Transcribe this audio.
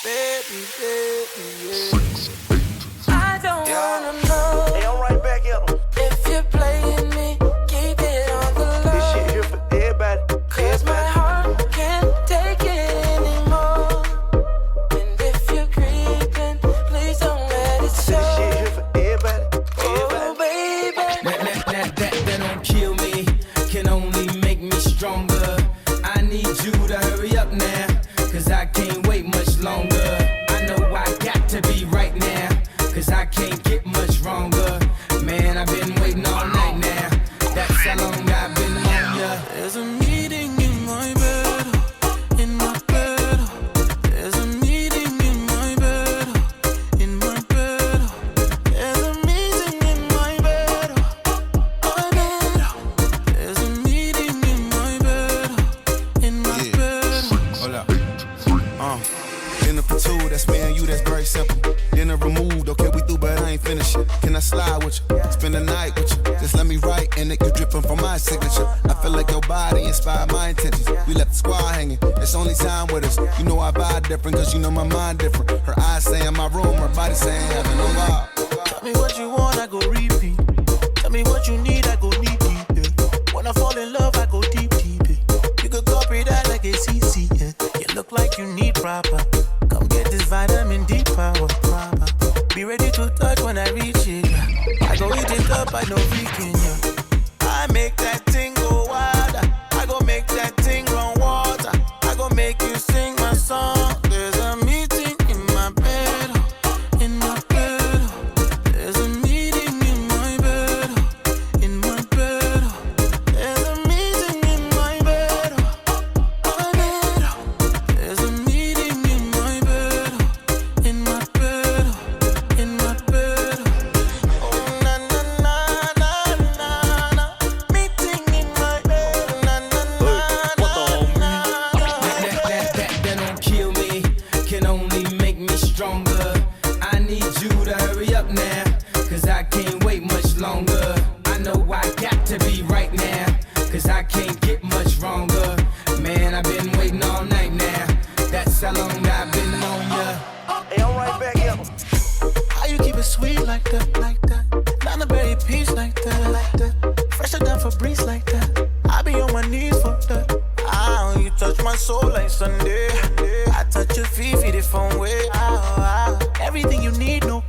baby, yeah. I don't wanna know. Hey, I'm right back at 'em. If you're playing me, keep it on the low. This shit here for everybody. Cause my heart can't take it anymore. And if you're creeping, please don't let it show. This shit here for everybody. Oh, baby. That don't kill me, can only make me stronger. I need you to hurry up now, cause I can't wait much longer. I know I got to be right now, cause I can't get much wronger. Man, I've been waiting all night now, that's how long I've been on ya. There's a meeting in my bed, in my bed. There's a meeting in my bed, in my bed. There's a meeting in my bed, my bed. There's a meeting in my bed, in my bed. Hold up. Dinner for two, that's me and you, that's very simple. Dinner removed, okay, we through, but I ain't finished yet. Can I slide with you? Spend the night with you? Just let me write, and it you dripping from my signature. I feel like your body inspired my intentions. We left the squad hanging, it's only time with us. You know I vibe different, cause you know my mind different. Her eyes say in my room, her body saying heaven, oh God. Tell me what you want, I go repeat. Tell me what you need, I go deep, deep. Yeah. When I fall in love, I go deep, deep. Yeah. You could copy that like a CC. Yeah. You look like you need proper. Come get this vitamin D power. Be ready to touch when I reach it. Yeah. I go eat it up, I know freaking yeah. I make that thing go wild. I go make that thing run water. I go make you sing my song. There's a meeting in my bed, in my bed. There's a meeting in my bed, in my bed. There's a meeting in my bed, my bed. There's a meeting in my bed, in my bed, in my bed. Oh na na na na na na. Meeting in my bed, na na na na na. That don't kill me, can only make me stronger. I need you to hurry up now, cause I can't wait much longer. I know I got to be right now, cause I can't get much wronger. Man, I've been waiting all night now, that's how long I've been on ya. Hey, I'm right back at 'em. How you keep it sweet like that, like that? Not a berry peach like that, like that. Fresher than Febreze like that. I be on my knees for that. Ah, you touch my soul like Sunday. I touch your feet, feel the phone way. Ah, everything you need, no